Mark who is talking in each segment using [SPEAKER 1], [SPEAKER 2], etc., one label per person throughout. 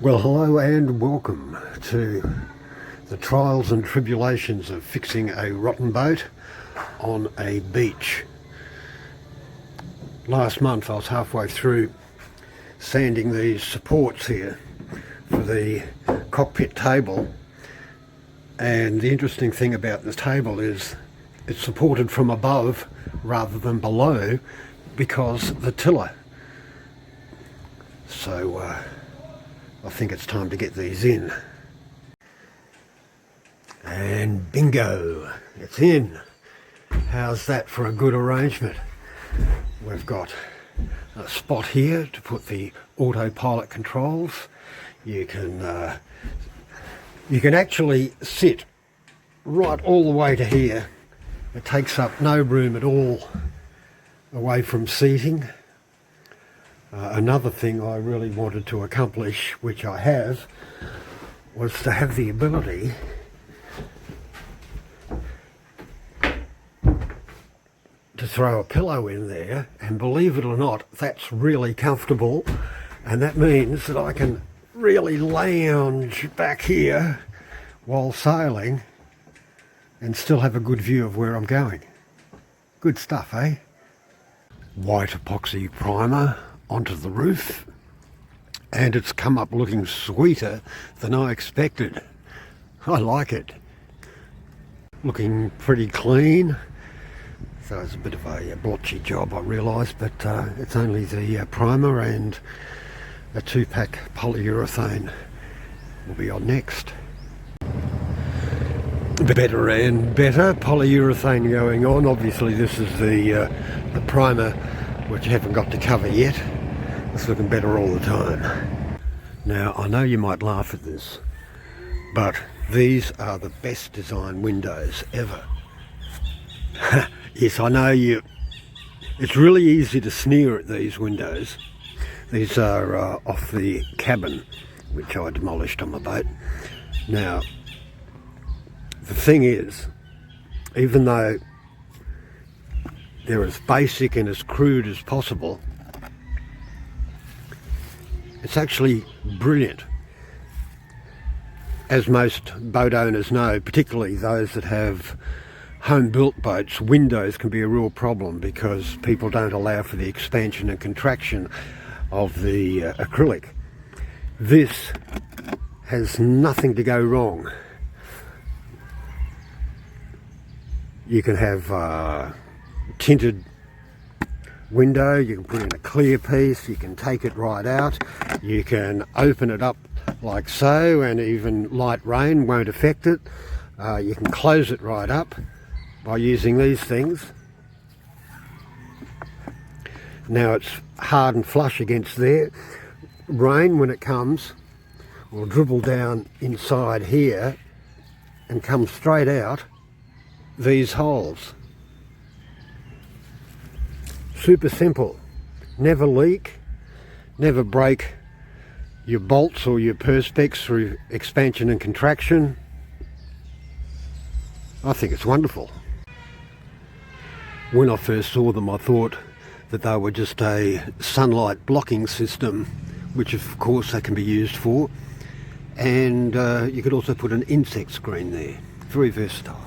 [SPEAKER 1] Well, hello and welcome to the trials and tribulations of fixing a rotten boat on a beach. Last month I was halfway through sanding these supports here for the cockpit table, and the interesting thing about this table is it's supported from above rather than below because of the tiller. So I think it's time to get these in. And bingo, it's in. How's that for a good arrangement? We've got a spot here to put the autopilot controls. You can actually sit right all the way to here. It takes up no room at all away from seating. Another thing I really wanted to accomplish, which I have, was to have the ability to throw a pillow in there, and believe it or not, that's really comfortable, and that means that I can really lounge back here while sailing and still have a good view of where I'm going. Good stuff, eh? White epoxy primer onto the roof, and it's come up looking sweeter than I expected. I like it. Looking pretty clean. So it's a bit of a blotchy job, I realise, but it's only the primer and a 2-pack polyurethane will be on next. Better and better polyurethane going on. Obviously this is the primer, which I haven't got to cover yet. It's looking better all the time. Now I know you might laugh at this, but these are the best design windows ever. Yes, I know it's really easy to sneer at these windows. These are off the cabin, which I demolished on my boat. Now, the thing is, even though they're as basic and as crude as possible, it's actually brilliant. As most boat owners know, particularly those that have home-built boats, windows can be a real problem because people don't allow for the expansion and contraction of the acrylic. This has nothing to go wrong. You can have tinted window, you can put in a clear piece, you can take it right out, you can open it up like so, and even light rain won't affect it. You can close it right up by using these things. Now it's hard and flush against there. Rain, when it comes, will dribble down inside here and come straight out these holes. Super simple. Never leak, never break your bolts or your perspex through expansion and contraction. I think it's wonderful. When I first saw them, I thought that they were just a sunlight blocking system, which of course they can be used for, and you could also put an insect screen there. Very versatile.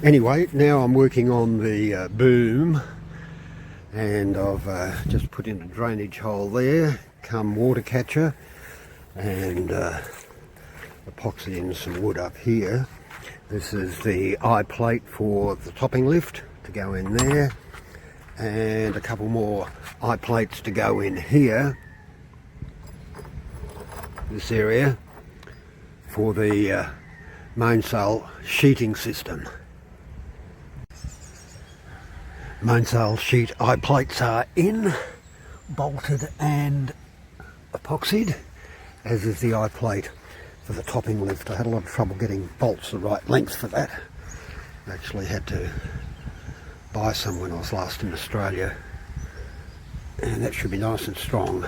[SPEAKER 1] Anyway, now I'm working on the boom, and I've just put in a drainage hole there, come water catcher, and epoxy in some wood up here. This is the eye plate for the topping lift to go in there, and a couple more eye plates to go in here, this area, for the mainsail sheeting system. Mainsail sheet eye plates are in, bolted and epoxied, as is the eye plate for the topping lift. I had a lot of trouble getting bolts the right length for that. I actually had to buy some when I was last in Australia, and that should be nice and strong.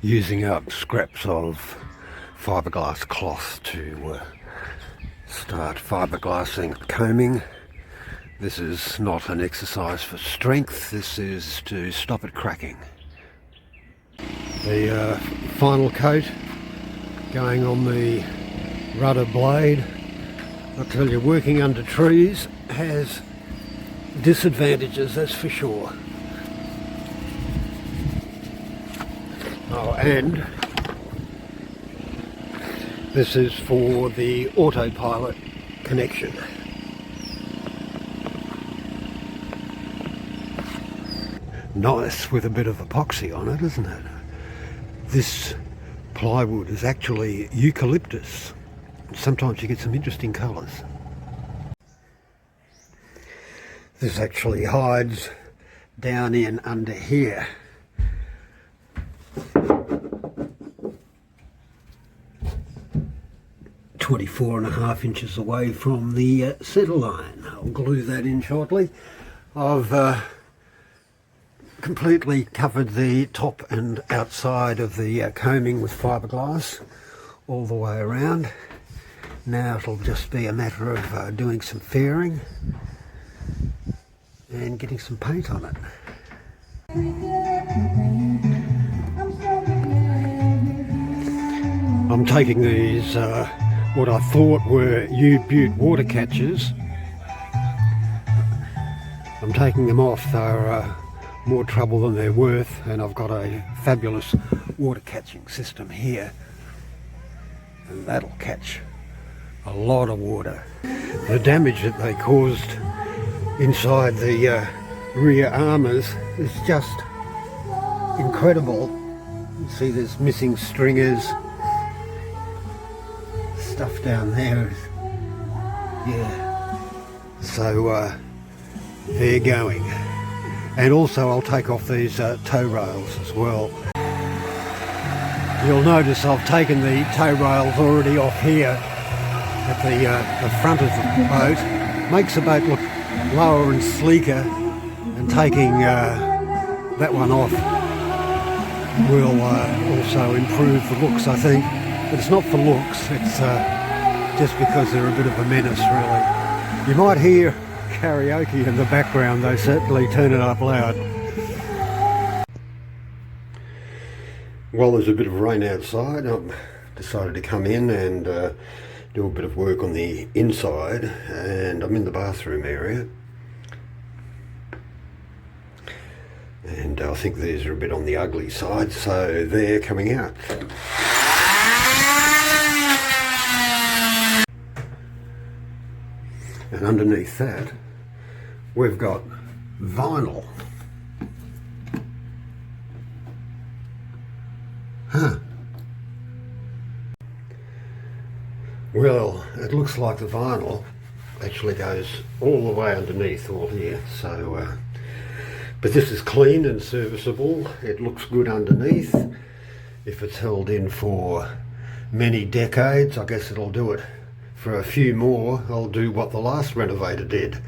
[SPEAKER 1] Using up scraps of fiberglass cloth to start fiberglassing, combing This is not an exercise for strength, this is to stop it cracking. The final coat going on the rudder blade. I'll tell you, working under trees has disadvantages, that's for sure. Oh, and this is for the autopilot connection. Nice with a bit of epoxy on it, isn't it? This plywood is actually eucalyptus. Sometimes you get some interesting colours. This actually hides down in under here. .24.5 away from the centre line. I'll glue that in shortly. I've completely covered the top and outside of the combing with fiberglass all the way around. Now it'll just be a matter of doing some fairing and getting some paint on it. I'm taking these what I thought were U-Butte water catchers. I'm taking them off. They're more trouble than they're worth, and I've got a fabulous water catching system here, and that'll catch a lot of water. The damage that they caused inside the rear armours is just incredible. You see there's missing stringers, stuff down there. Yeah, so they're going. And also I'll take off these tow rails as well. You'll notice I've taken the tow rails already off here at the front of the boat. Makes the boat look lower and sleeker, and taking that one off will also improve the looks, I think. But it's not for looks, it's just because they're a bit of a menace, really. You might hear karaoke in the background, they certainly turn it up loud. Well, there's a bit of rain outside. I've decided to come in and do a bit of work on the inside, and I'm in the bathroom area. And I think these are a bit on the ugly side, so they're coming out. And underneath that, we've got vinyl. Huh. Well, it looks like the vinyl actually goes all the way underneath all here, so but this is clean and serviceable. It looks good underneath. If it's held in for many decades, I guess it'll do it for a few more. I'll do what the last renovator did.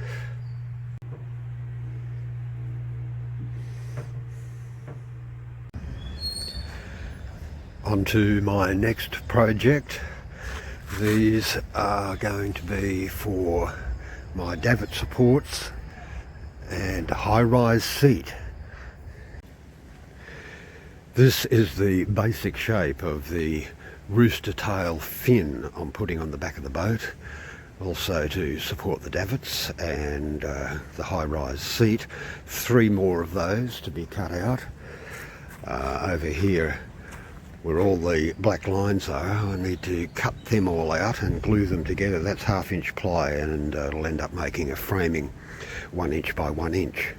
[SPEAKER 1] On to my next project. These are going to be for my davit supports and a high-rise seat. This is the basic shape of the rooster tail fin I'm putting on the back of the boat, also to support the davits and the high-rise seat. 3 more of those to be cut out. Over here where all the black lines are, I need to cut them all out and glue them together. That's 1/2 inch ply, and it'll end up making a framing 1 inch by 1 inch.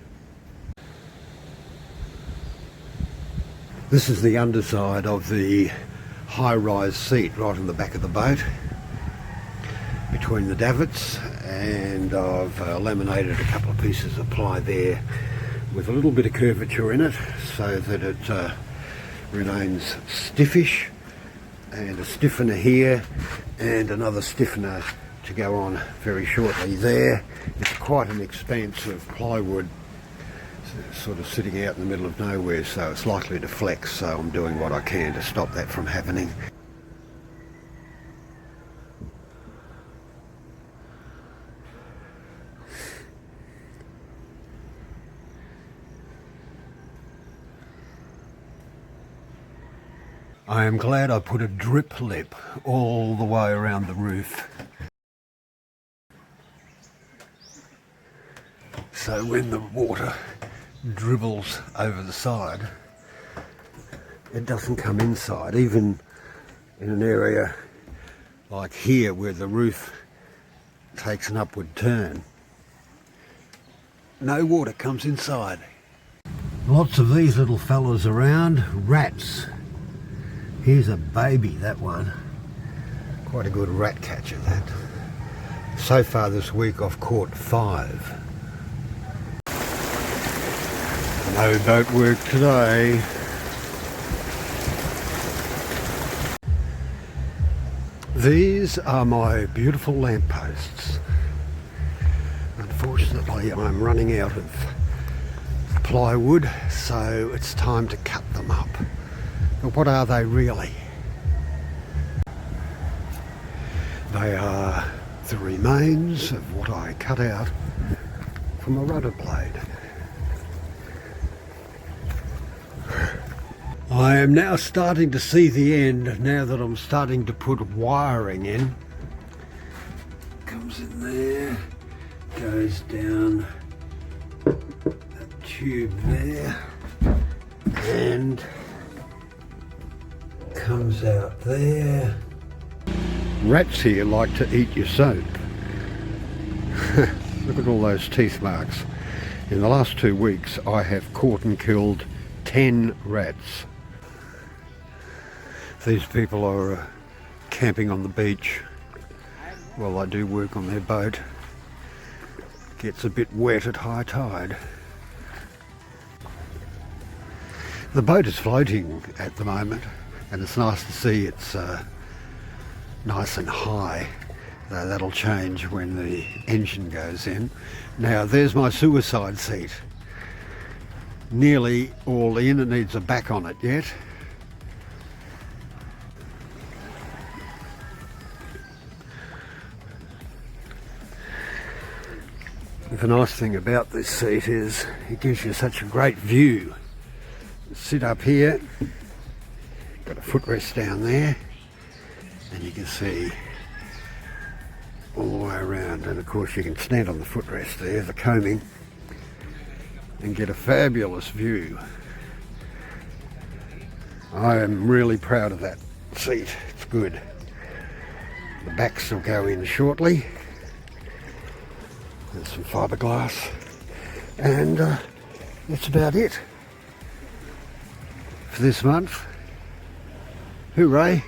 [SPEAKER 1] This is the underside of the high-rise seat right on the back of the boat between the davits, and I've laminated a couple of pieces of ply there with a little bit of curvature in it so that it remains stiffish, and a stiffener here and another stiffener to go on very shortly there. It's quite an expanse of plywood sort of sitting out in the middle of nowhere, so it's likely to flex, so I'm doing what I can to stop that from happening. I am glad I put a drip lip all the way around the roof. So when the water dribbles over the side, it doesn't come inside, even in an area like here where the roof takes an upward turn. No water comes inside. Lots of these little fellas around. Rats. Here's a baby, that one. Quite a good rat catcher, that. So far this week I've caught 5. No boat work today. These are my beautiful lampposts. Unfortunately, I'm running out of plywood, so it's time to cut them up. But what are they really? They are the remains of what I cut out from a rudder blade. I am now starting to see the end, now that I'm starting to put wiring in. Comes in there, goes down that tube there, and comes out there. Rats here like to eat your soap. Look at all those teeth marks. In the last 2 weeks I have caught and killed 10 rats. These people are camping on the beach while I do work on their boat. Gets a bit wet at high tide. The boat is floating at the moment, and it's nice to see it's nice and high, though that'll change when the engine goes in. Now there's my suicide seat. Nearly all in, it needs a back on it yet. The nice thing about this seat is it gives you such a great view. Sit up here, got a footrest down there, and you can see all the way around, and of course you can stand on the footrest there, the coaming, and get a fabulous view. I am really proud of that seat, it's good. The backs will go in shortly. There's some fiberglass, and that's about it for this month. Hooray!